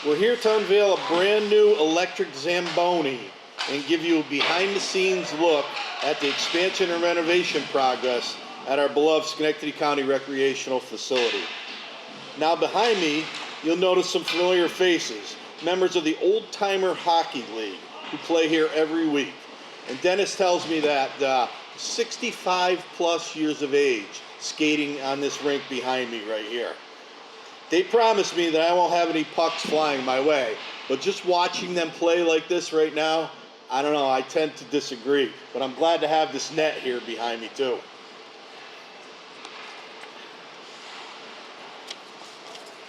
We're here to unveil a brand new electric Zamboni and give you a behind the scenes look at the expansion and renovation progress at our beloved Schenectady County Recreational facility. Now behind me, you'll notice some familiar faces, members of the Old Timer Hockey League who play here every week. And Dennis tells me that 65 plus years of age skating on this rink behind me right here. They promised me that I won't have any pucks flying my way, but just watching them play like this right now, I don't know, I tend to disagree. But I'm glad to have this net here behind me too.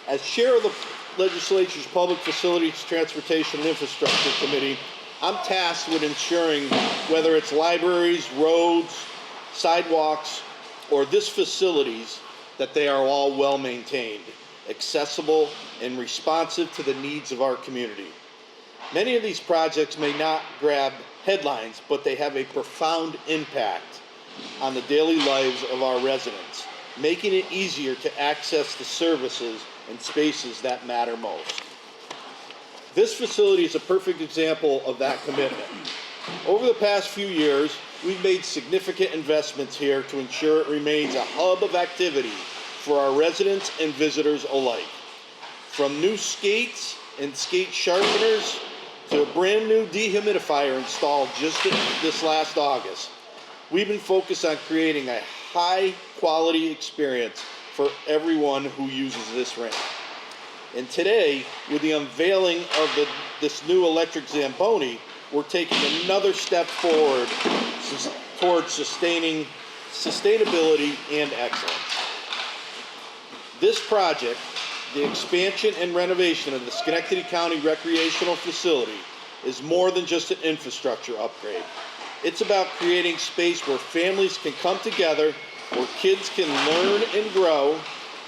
As chair of the Legislature's Public Facilities, Transportation, and Infrastructure Committee, I'm tasked with ensuring whether it's libraries, roads, sidewalks, or this facilities, that they are all well maintained, accessible, and responsive to the needs of our community. Many of these projects may not grab headlines, but they have a profound impact on the daily lives of our residents, making it easier to access the services and spaces that matter most. This facility is a perfect example of that commitment. Over the past few years, we've made significant investments here to ensure it remains a hub of activity for our residents and visitors alike. From new skates and skate sharpeners to a brand new dehumidifier installed just this last August, we've been focused on creating a high quality experience for everyone who uses this rink. And today, with the unveiling of this new electric Zamboni, we're taking another step forward towards sustainability and excellence. This project, the expansion and renovation of the Schenectady County Recreational facility, is more than just an infrastructure upgrade. It's about creating space where families can come together, where kids can learn and grow,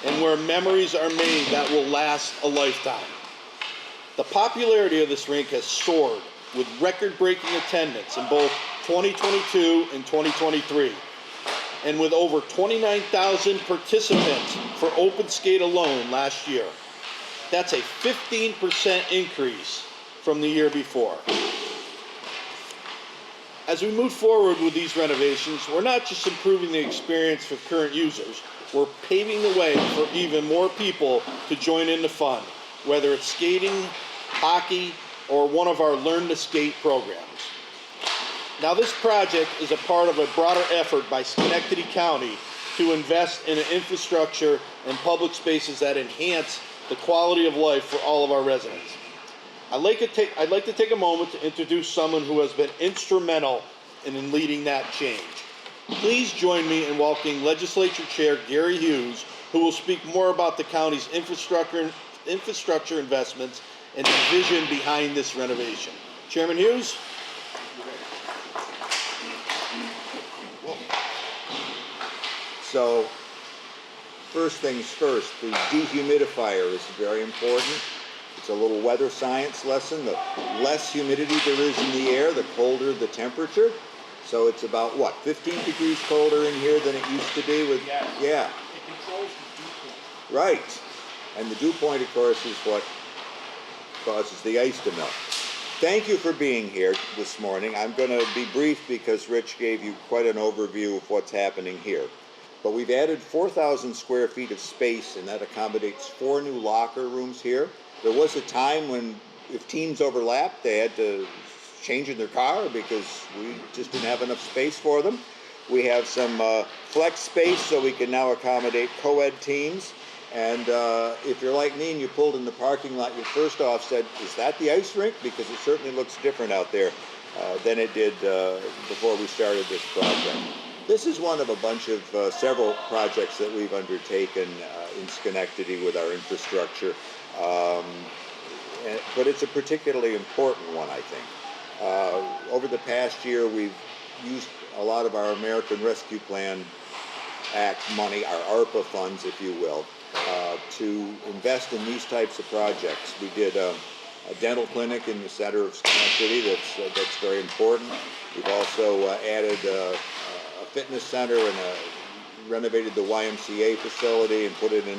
and where memories are made that will last a lifetime. The popularity of this rink has soared, with record-breaking attendance in both 2022 and 2023. And with over 29,000 participants for open skate alone last year. That's a 15% increase from the year before. As we move forward with these renovations, we're not just improving the experience for current users, we're paving the way for even more people to join in the fun, whether it's skating, hockey, or one of our Learn to Skate programs. Now, this project is a part of a broader effort by Schenectady County to invest in infrastructure and public spaces that enhance the quality of life for all of our residents. I'd like to take a moment to introduce someone who has been instrumental in leading that change. Please join me in welcoming Legislature Chair Gary Hughes, who will speak more about the county's infrastructure investments and the vision behind this renovation. Chairman Hughes? So, first things first, the dehumidifier is very important. It's a little weather science lesson. The less humidity there is in the air, the colder the temperature. So it's about, what, 15 degrees colder in here than it used to be with, yeah. It controls the dew point. Right. And the dew point, of course, is what causes the ice to melt. Thank you for being here this morning. I'm going to be brief because Rich gave you quite an overview of what's happening here. But we've added 4,000 square feet of space, and that accommodates 4 new locker rooms here. There was a time when, if teams overlapped, they had to change in their car because we just didn't have enough space for them. We have some flex space so we can now accommodate co-ed teams. And if you're like me and you pulled in the parking lot, you first off said, is that the ice rink? Because it certainly looks different out there than it did before we started this project. This is one of a bunch of several projects that we've undertaken in Schenectady with our infrastructure. But it's a particularly important one, I think. Over the past year, we've used a lot of our American Rescue Plan Act money, our ARPA funds, if you will, to invest in these types of projects. We did a dental clinic in the center of Schenectady that's very important. We've also added a fitness center and renovated the YMCA facility and put it in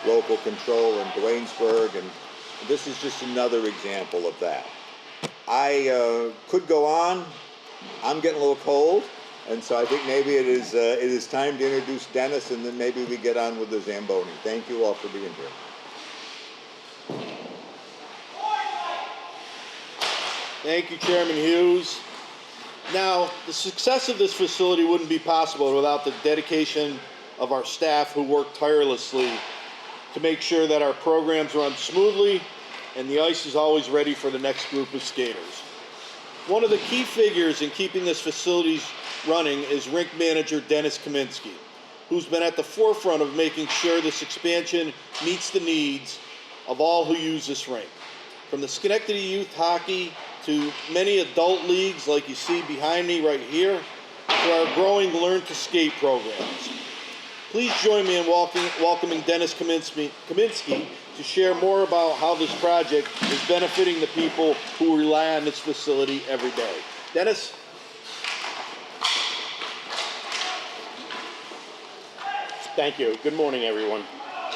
local control in Duanesburg, and This is just another example of that. I could go on. I'm getting a little cold, and so I think maybe it is time to introduce Dennis, and then maybe we get on with the Zamboni. Thank you all for being here. Thank you, Chairman Hughes. Now, the success of this facility wouldn't be possible without the dedication of our staff who work tirelessly to make sure that our programs run smoothly and the ice is always ready for the next group of skaters. One of the key figures in keeping this facility running is rink manager Dennis Kaminsky, who's been at the forefront of making sure this expansion meets the needs of all who use this rink. From the Schenectady Youth Hockey to many adult leagues like you see behind me right here, to our growing Learn to Skate programs. Please join me in welcoming Dennis Kaminsky to share more about how this project is benefiting the people who rely on this facility every day. Dennis? Thank you. Good morning, everyone.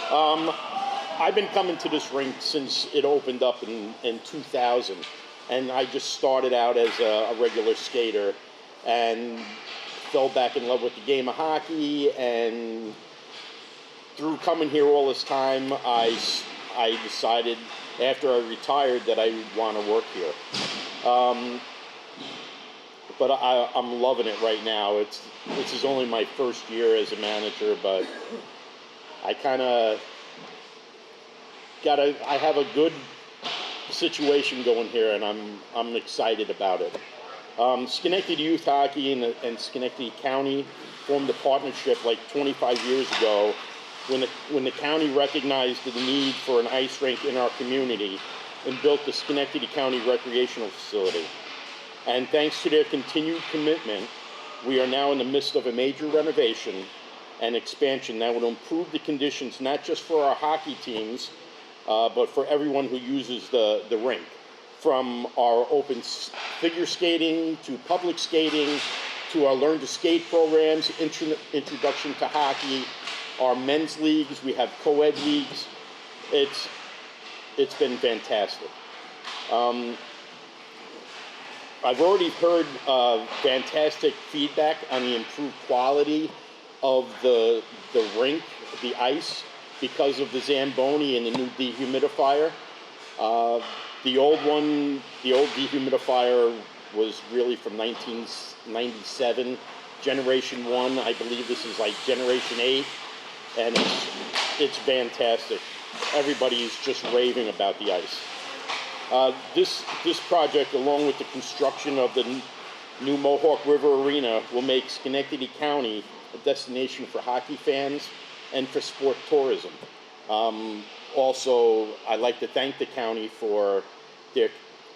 I've been coming to this rink since it opened up in 2000, and I just started out as a regular skater and fell back in love with the game of hockey, and through coming here all this time, I decided after I retired that I would want to work here. But I'm loving it right now. This is only my first year as a manager, but I have a good situation going here, and I'm excited about it. Schenectady Youth Hockey and Schenectady County formed a partnership like 25 years ago when the county recognized the need for an ice rink in our community and built the Schenectady County Recreational facility. And thanks to their continued commitment, we are now in the midst of a major renovation and expansion that will improve the conditions not just for our hockey teams, but for everyone who uses the rink. From our open figure skating to public skating to our Learn to Skate programs, introduction to hockey, our men's leagues, we have co-ed leagues. It's been fantastic. I've already heard fantastic feedback on the improved quality of the rink, the ice, because of the Zamboni and the new dehumidifier. The old dehumidifier was really from 1997, Generation 1. I believe this is like Generation 8, and it's fantastic. Everybody's just raving about the ice. This project, along with the construction of the new Mohawk River Arena, will make Schenectady County a destination for hockey fans and for sport tourism. Also, I'd like to thank the county for their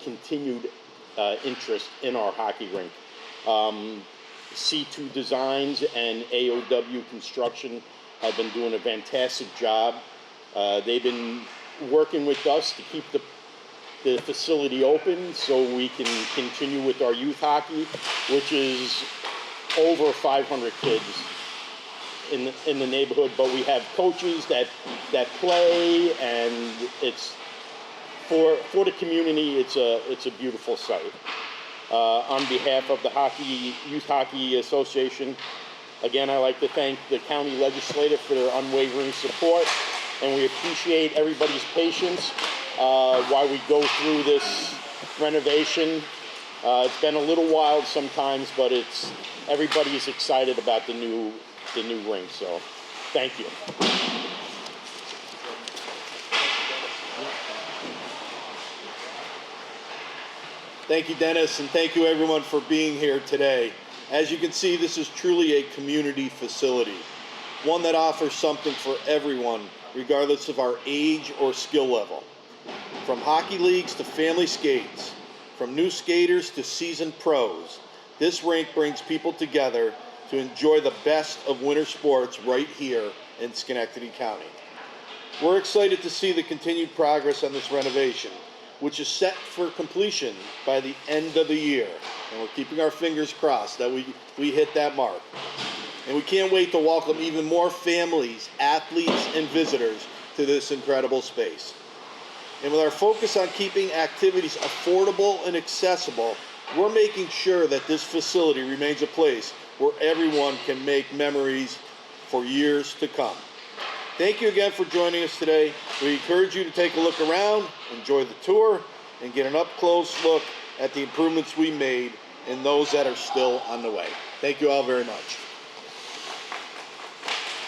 continued interest in our hockey rink. C2 Designs and AOW Construction have been doing a fantastic job. They've been working with us to keep the facility open so we can continue with our youth hockey, which is over 500 kids in the neighborhood. But we have coaches that play, and it's for the community. It's a beautiful site. On behalf of the Youth Hockey Association, again, I'd like to thank the county legislature for their unwavering support, and we appreciate everybody's patience while we go through this renovation. It's been a little wild sometimes, but everybody's excited about the new rink. So, thank you. Thank you, Dennis, and thank you everyone for being here today. As you can see, this is truly a community facility, one that offers something for everyone, regardless of our age or skill level. From hockey leagues to family skates, from new skaters to seasoned pros, this rink brings people together to enjoy the best of winter sports right here in Schenectady County. We're excited to see the continued progress on this renovation, which is set for completion by the end of the year. And we're keeping our fingers crossed that we hit that mark. And we can't wait to welcome even more families, athletes, and visitors to this incredible space. And with our focus on keeping activities affordable and accessible, we're making sure that this facility remains a place where everyone can make memories for years to come. Thank you again for joining us today. We encourage you to take a look around, enjoy the tour, and get an up-close look at the improvements we made and those that are still on the way. Thank you all very much.